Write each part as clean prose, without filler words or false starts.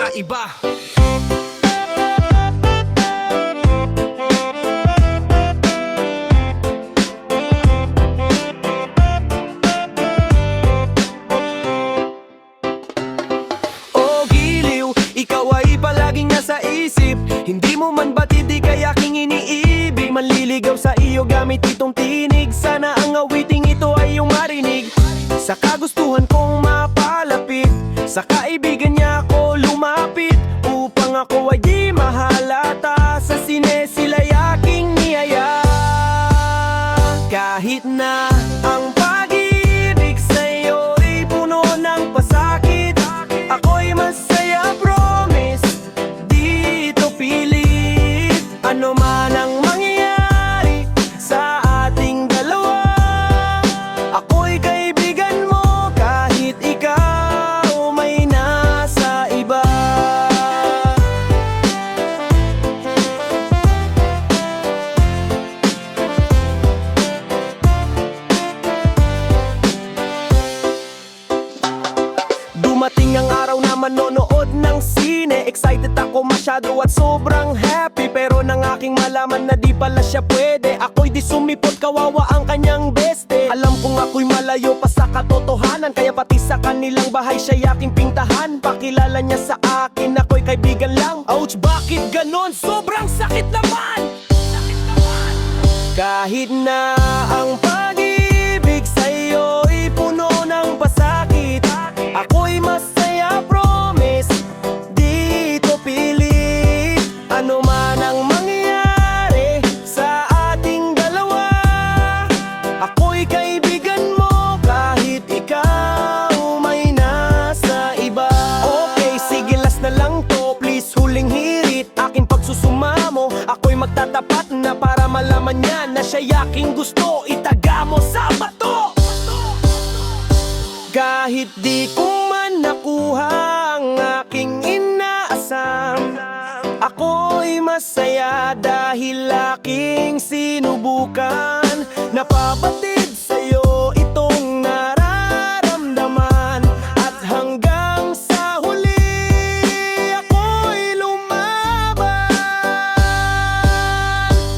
sa iba. O giliw, ikaw ay palaging nasa isip. Hindi mo man batid, di kaya aking iniibig. Manliligaw sa iyo gamit itong tinig. Sana ang awiting ito ay iyong marinig. Sa kagustuhan kong mapalapit, sa kaibigan niya ako lumapit, upang ako ay di mahalata. Sa sine sila'y aking niyaya. Kahit na ang pag-ibig sa'yo'y puno ng pasakit, ako'y masaya, promise, di ito pilit. Ano man ang mangyayari sa ating dalawa, ako'y kaibigan mo kahit ikaw may nasa iba. Dumating ang araw na manonood ng sine. Excited ako masyado at sobrang happy, pero nang aking malaman na di pala siya pwede, ako'y di sumipot, kawawa ang kanyang beste. Alam kong ako'y malayo pa sa katotohanan, kaya pati sa kanilang bahay siya'y aking pintahan. Pakilala niya sa akin, ako'y kaibigan lang. Ouch, bakit ganon? Sobrang sakit naman! Kahit na ang pag-ibig sa'yo'y puno ng pasakit, ako'y masaya, promise, di ito pilit. Ano man ang mangyayari sa ating dalawa, ako'y kaibigan mo kahit ikaw may nasa iba. Okay, sige, last na lang to, please, huling hirit. Aking pagsusumamo, ako'y magtatapat na para malaman niya na siya'y aking gusto. Itaga mo sa bato. Kahit di ko man nakuha ang aking inaasam, ako'y masaya dahil aking sinubukan. Napabatid sa'yo itong nararamdaman, at hanggang sa huli ako'y lumaban.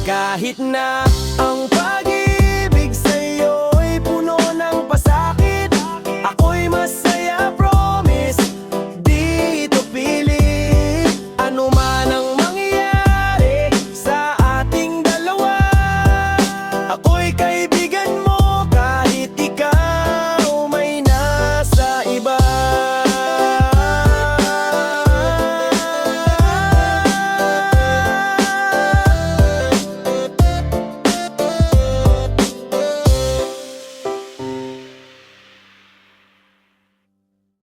Kahit na ang